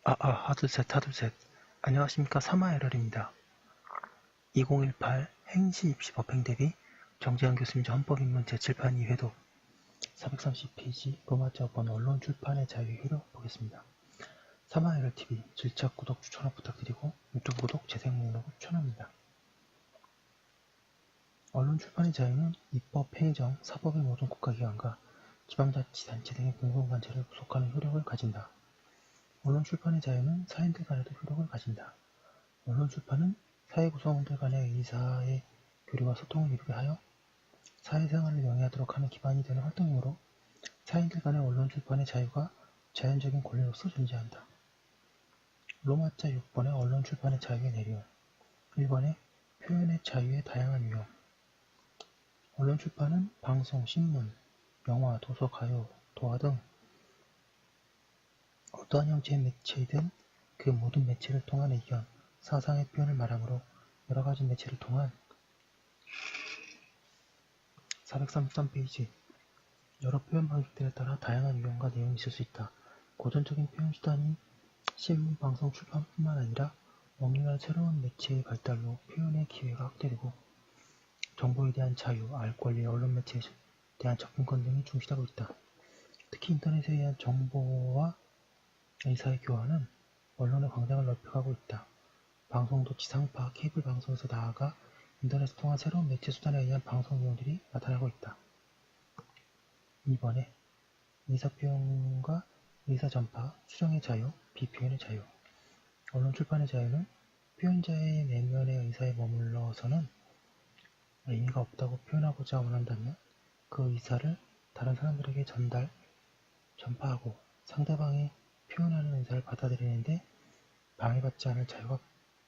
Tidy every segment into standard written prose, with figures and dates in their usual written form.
하둘셋. 안녕하십니까. 사마에럴입니다. 2018 행시 입시 법행 대비 정재환 교수님 헌법인문 제7판 2회독 430페이지 로마자 번호 언론 출판의 자유의 효력 보겠습니다. 사마에럴TV 질책, 구독, 추천을 부탁드리고 유튜브 구독, 재생 목록을 추천합니다. 언론 출판의 자유는 입법, 행정, 사법의 모든 국가기관과 지방자치단체 등의 공공단체를 구속하는 효력을 가진다. 언론 출판의 자유는 사인들 간에도 효력을 가진다. 언론 출판은 사회 구성원들 간의 의사의 교류와 소통을 이루게 하여 사회생활을 영위하도록 하는 기반이 되는 활동이므로 사인들 간의 언론 출판의 자유가 자연적인 권리로서 존재한다. 로마자 6번의 언론 출판의 자유의 내용 1번의 표현의 자유의 다양한 유형 언론 출판은 방송, 신문, 영화, 도서, 가요, 도화 등 어떠한 형태의 매체이든 그 모든 매체를 통한 의견, 사상의 표현을 말하므로 여러가지 매체를 통한 433페이지 여러 표현 방식들에 따라 다양한 유형과 내용이 있을 수 있다. 고전적인 표현 수단인 신문, 방송, 출판뿐만 아니라 오늘날 새로운 매체의 발달로 표현의 기회가 확대되고 정보에 대한 자유, 알 권리, 언론 매체에 대한 접근권 등이 중시되고 있다. 특히 인터넷에 의한 정보와 의사의 교환은 언론의 광장을 넓혀가고 있다. 방송도 지상파, 케이블 방송에서 나아가 인터넷을 통한 새로운 매체 수단에 의한 방송 내용들이 나타나고 있다. 2번에 의사표현과 의사전파, 수정의 자유, 비표현의 자유 언론 출판의 자유는 표현자의 내면의 의사에 머물러서는 의미가 없다고 표현하고자 원한다면 그 의사를 다른 사람들에게 전파하고 상대방이 표현하는 의사를 받아들이는데 방해받지 않을 자유가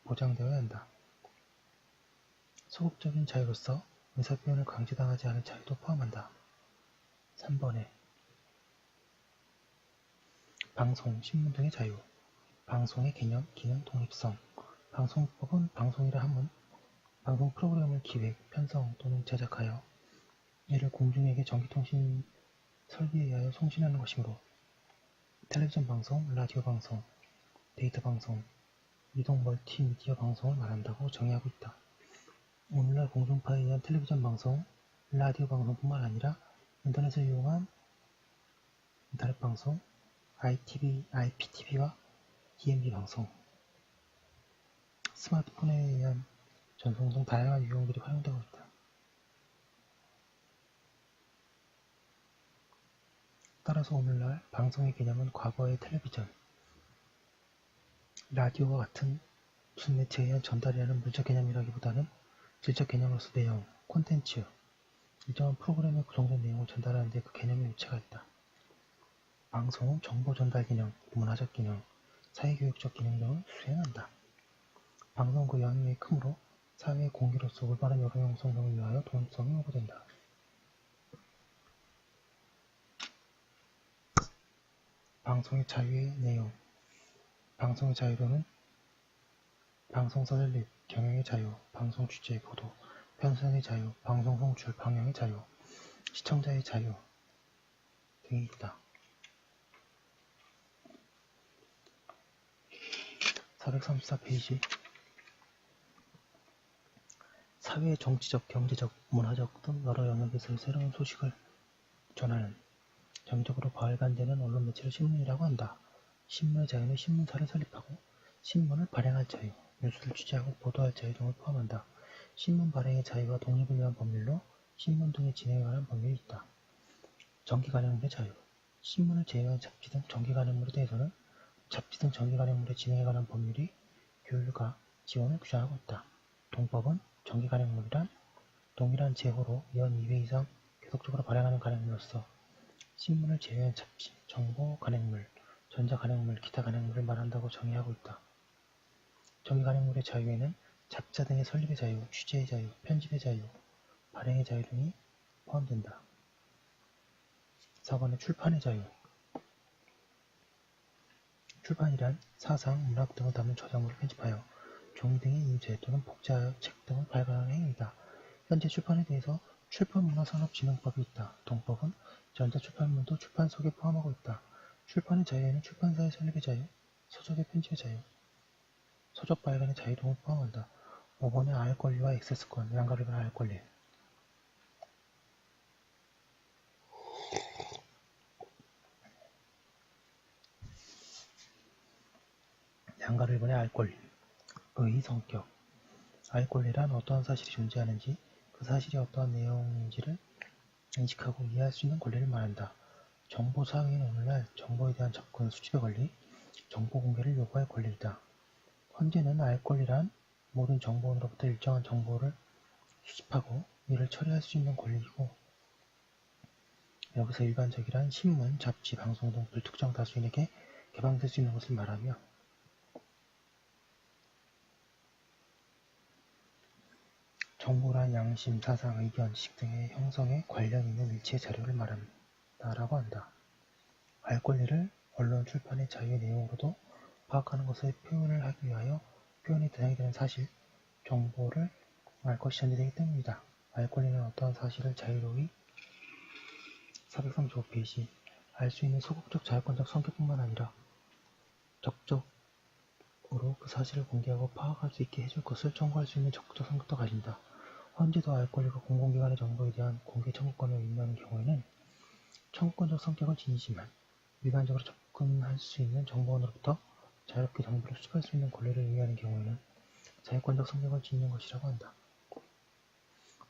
보장되어야 한다. 소극적인 자유로서 의사표현을 강제당하지 않을 자유도 포함한다. 3번에 방송, 신문 등의 자유 방송의 개념, 기능, 독립성 방송법은 방송이라 함은 방송 프로그램을 기획, 편성 또는 제작하여 이를 공중에게 전기통신 설비에 의하여 송신하는 것이므로 텔레비전 방송, 라디오 방송, 데이터 방송, 이동 멀티미디어 방송을 말한다고 정의하고 있다. 오늘날 공중파에 의한 텔레비전 방송, 라디오 방송뿐만 아니라 인터넷을 이용한 인터넷 방송, IPTV와 DMB 방송, 스마트폰에 의한 전송 등 다양한 유형들이 활용되고 있다. 따라서 오늘날 방송의 개념은 과거의 텔레비전, 라디오와 같은 무슨 매체에 의한 전달이라는 물적 개념이라기보다는 질적 개념으로서 내용, 콘텐츠, 일정한 프로그램에 구성된 내용을 전달하는 데 그 개념의 유체가 있다. 방송은 정보 전달 기능, 문화적 기능, 사회교육적 기능 등을 수행한다. 방송은 그 영역이 크므로 사회의 공개로서 올바른 여론 형성을 위하여 독립성이 요구된다. 방송의 자유의 내용 방송의 자유로는 방송 설립, 경영의 자유, 방송 취재, 보도, 편성의 자유, 방송 송출, 방영의 자유, 시청자의 자유 등이 있다. 434페이지 사회, 정치적, 경제적, 문화적 등 여러 영역에서의 새로운 소식을 전하는 정적으로 발간되는 언론 매체를 신문이라고 한다. 신문의 자유는 신문사를 설립하고 신문을 발행할 자유, 뉴스를 취재하고 보도할 자유 등을 포함한다. 신문 발행의 자유와 독립을 위한 법률로 신문 등의 진행에 관한 법률이 있다. 정기 간행물의 자유 신문을 제외한 잡지 등 정기 간행물에 대해서는 잡지 등 정기 간행물의 진행에 관한 법률이 교육과 지원을 규정하고 있다. 동법은 정기 간행물이란 동일한 제호로 연 2회 이상 계속적으로 발행하는 간행물로서 신문을 제외한 잡지, 정보 간행물, 전자 간행물, 기타 간행물을 말한다고 정의하고 있다. 정기 간행물의 자유에는 잡자 등의 설립의 자유, 취재의 자유, 편집의 자유, 발행의 자유 등이 포함된다. 4번의 출판의 자유 출판이란 사상, 문학 등을 담은 저작물을 편집하여 종이 등의 인쇄 또는 복제하여 책 등을 발간하는 행위이다. 현재 출판에 대해서 출판문화산업진흥법이 있다. 동법은 전자출판물도 출판 속에 포함하고 있다. 출판의 자유에는 출판사의 설립의 자유, 서적의 편집의 자유, 서적 발간의 자유 등을 포함한다. 5번에 알 권리와 액세스권, 양가를 위한 알 권리. 양가를 위한 알 권리. 의 성격. 알 권리란 어떠한 사실이 존재하는지, 그 사실이 어떠한 내용인지를 인식하고 이해할 수 있는 권리를 말한다. 정보 사회인 오늘날 정보에 대한 접근, 수집의 권리, 정보 공개를 요구할 권리이다. 헌재는 알 권리란 모든 정보원으로부터 일정한 정보를 수집하고 이를 처리할 수 있는 권리이고, 여기서 일반적이란 신문, 잡지, 방송 등 불특정 다수인에게 개방될 수 있는 것을 말하며, 정보란 양심, 사상, 의견, 지식 등의 형성에 관련 있는 일체의 자료를 말한다라고 한다. 알 권리를 언론, 출판의 자유의 내용으로도 파악하는 것을 표현을 하기 위하여 표현의 대상이 되는 사실, 정보를 알 것이 전제되기 때문이다. 알 권리는 어떠한 사실을 자유로이 435페이지 알 수 있는 소극적 자율권적 성격뿐만 아니라 적극적으로 그 사실을 공개하고 파악할 수 있게 해줄 것을 청구할 수 있는 적극적 성격도 가진다. 헌재도 알 권리가 공공기관의 정보에 대한 공개 청구권을 의미하는 경우에는 청구권적 성격을 지니지만 일반적으로 접근할 수 있는 정보원으로부터 자유롭게 정보를 수집할 수 있는 권리를 의미하는 경우에는 자율권적 성격을 지니는 것이라고 한다.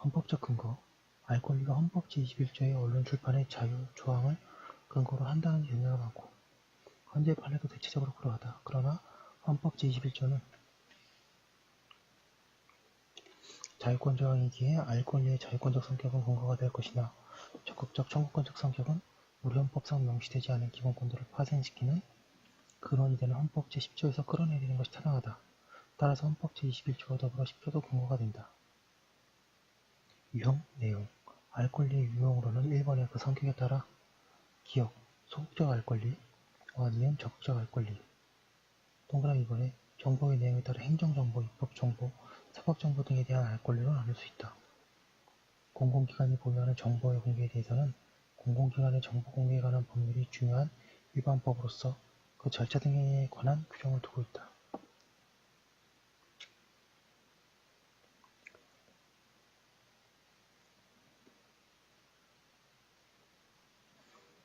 헌법적 근거. 알 권리가 헌법 제21조의 언론 출판의 자유 조항을 근거로 한다는 견해가 많고 헌재 판례도 대체적으로 그러하다. 그러나 헌법 제21조는 자유권 조항이기에 알 권리의 자유권적 성격은 근거가 될 것이나 적극적 청구권적 성격은 우리 헌법상 명시되지 않은 기본권들을 파생시키는 근원이 되는 헌법 제10조에서 끌어내리는 것이 타당하다. 따라서 헌법 제21조와 더불어 10조도 근거가 된다. 유형, 내용. 알 권리의 유형으로는 1번의 그 성격에 따라 기억, 소극적 알 권리, 니은 적극적 알 권리. 동그라미 2번에 정보의 내용에 따라 행정정보, 입법정보, 사법정보 등에 대한 알 권리로 나눌 수 있다. 공공기관이 보유하는 정보의 공개에 대해서는 공공기관의 정보 공개에 관한 법률이 중요한 일반법으로서 그 절차 등에 관한 규정을 두고 있다.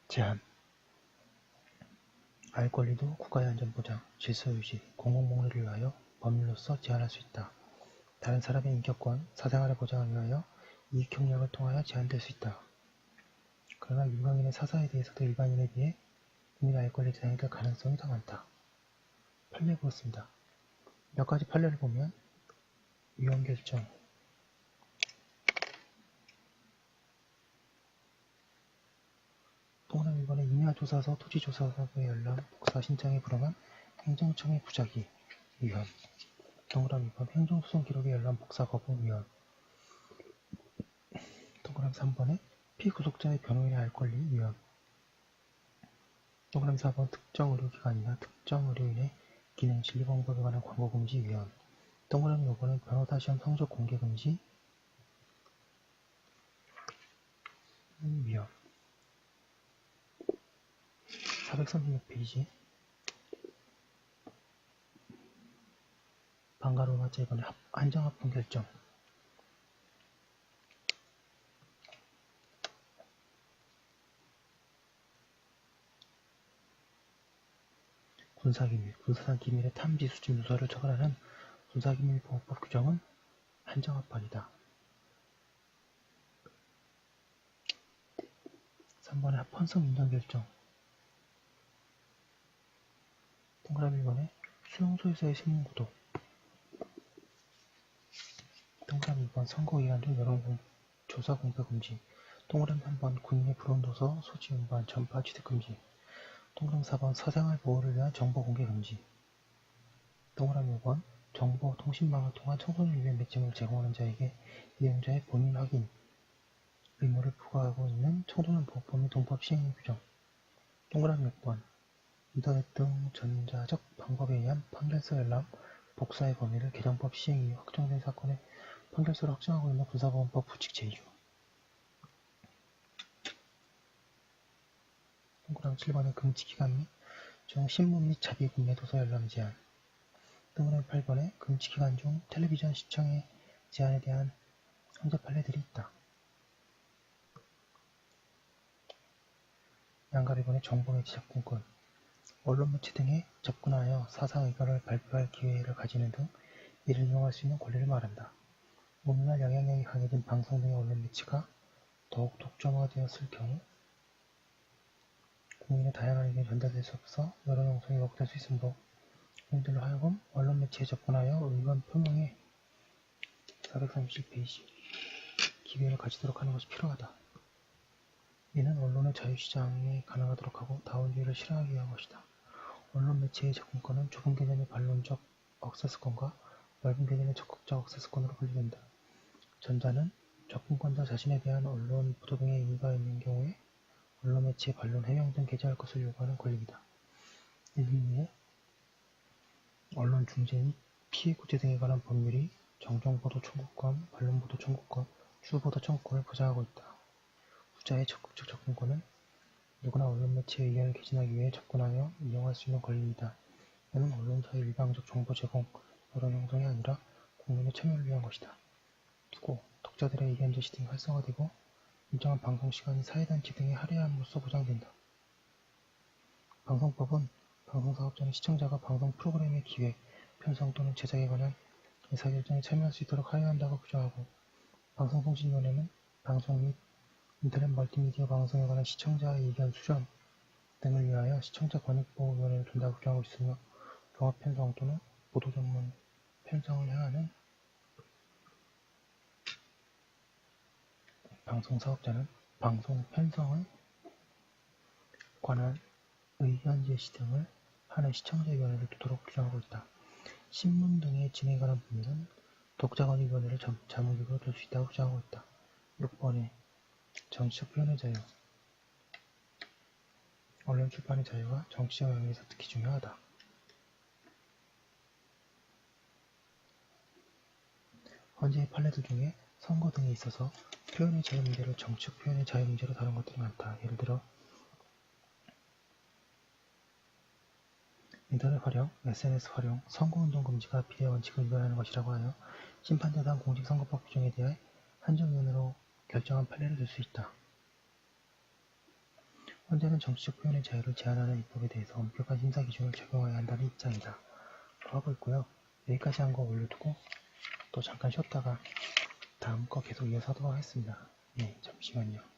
제한. 알 권리도 국가의 안전보장, 질서유지, 공공복리를 위하여 법률로서 제한할 수 있다. 다른 사람의 인격권, 사생활을 보장하기 위하여 이익협력을 통하여 제한될 수 있다. 그러나 유명인의 사사에 대해서도 일반인에 비해 국민의 알 권리 대상이 될 가능성이 더 많다. 판례 보겠습니다. 몇 가지 판례를 보면 위헌결정, 동그라미 1번에 임야조사서, 토지조사서의 열람, 복사 신청에 불응한 행정청의 부작위, 위헌. 동그라미 2번 행정소송 기록의 열람, 복사 거부, 위헌. 동그라미 3번에 피구속자의 변호인의 알 권리, 위헌. 동그라미 4번 특정 의료기관이나 특정 의료인의 기능 진료 방법에 관한 광고 금지, 위헌. 동그라미 5번은 변호사 시험 성적 공개 금지, 위헌. 436페이지 방가로마자 2번에 한정합분 결정. 군사기밀, 군사상 기밀의 탐지, 수집, 누설을 처벌하는 군사기밀보호법 규정은 한정합판이다. 3번에 합헌성 인정 결정. 동그라미 1번에 수용소에서의 신문구독. 동그라미 2번 선거기간 중 여론조사 공표 금지. 동그라미 3번 군인의 불온도서 소지 운반, 전파, 취득 금지. 동그라미 4번 사생활 보호를 위한 정보 공개 금지. 동그라미 5번 정보 통신망을 통한 청소년 유해 매체물을 제공하는 자에게 이용자의 본인 확인 의무를 부과하고 있는 청소년 보호법 및 동법 시행령 규정. 동그라미 6번 인터넷 등 전자적 방법에 의한 판결서 열람, 복사의 범위를 개정법 시행 이후 확정된 사건의 판결서를 확정하고 있는 군사보안법 부칙 제2조. 동그라미 7번의 금지기간 및 중 신문 및 자비 구매 도서 열람 제한 등으로 8번에 금지기간 중 텔레비전 시청의 제한에 대한 헌재 판례들이 있다. 양가비본의 정보매체 접근권 언론 매체 등에 접근하여 사상 의견을 발표할 기회를 가지는 등 이를 이용할 수 있는 권리를 말한다. 오늘날 영향력이 강해진 방송 등의 언론 매체가 더욱 독점화되었을 경우 국민의 다양한 의견이 전달될 수 없어 여론 형성이 왜곡될 수 있으므로 국민들로 하여금 언론 매체에 접근하여 의견 표명에 437페이지 기회를 가지도록 하는 것이 필요하다. 이는 언론의 자유시장이 가능하도록 하고 다원주의를 실현하기 위한 것이다. 언론 매체의 접근권은 좁은 개념의 반론적 억세스권과 넓은 개념의 적극적 억세스권으로 분리된다. 전자는 접근권자 자신에 대한 언론 보도 등의 의무가 있는 경우에 언론 매체의 반론, 해명 등 게재할 것을 요구하는 권리이다. 일리에 언론 중재 및 피해 구제 등에 관한 법률이 정정보도 청구권, 반론보도 청구권, 추후보도 청구권을 보장하고 있다. 후자의 적극적 접근권은 누구나 언론 매체의 의견을 개진하기 위해 접근하여 이용할 수 있는 권리이다. 이는 언론사의 일방적 정보 제공, 여론 형성이 아니라 국민의 참여를 위한 것이다. 두고 독자들의 의견 제시 등이 활성화되고 일정한 방송 시간이 사회단체 등의 할애함으로써 보장된다. 방송법은 방송사업자는 시청자가 방송 프로그램의 기획, 편성 또는 제작에 관한 의사결정에 참여할 수 있도록 하여한다고 규정하고 방송통신위원회는 방송 및 인터넷 멀티미디어 방송에 관한 시청자의 의견 수렴 등을 위하여 시청자 권익보호위원회를 둔다고 규정하고 있으며 종합 편성 또는 보도 전문 편성을 행하는 방송사업자는 방송 편성에 관한 의견 제시 등을 하는 시청자위원회를 두도록 규정하고 있다. 신문 등의 진행에 관한 법률은 독자권익위원회를 자문기구로 둘 수 있다고 규정하고 있다. 6번에 정치적 표현의 자유 언론 출판의 자유가 정치적 영역에서 특히 중요하다. 헌재의 판례들 중에 선거 등에 있어서 표현의 자유 문제를 정치적 표현의 자유 문제로 다룬 것들이 많다. 예를 들어 인터넷 활용, SNS 활용, 선거운동 금지가 비례 원칙을 위반하는 것이라고 하여 심판대상 공직선거법 규정에 대해 한정위원회로 결정한 판례를 들 수 있다. 헌재는 정치적 표현의 자유를 제한하는 입법에 대해서 엄격한 심사 기준을 적용해야 한다는 입장이다. 하고 있고요. 여기까지 한 거 올려두고 또 잠깐 쉬었다가 다음 거 계속 이어서 하도록 하겠습니다. 네, 잠시만요.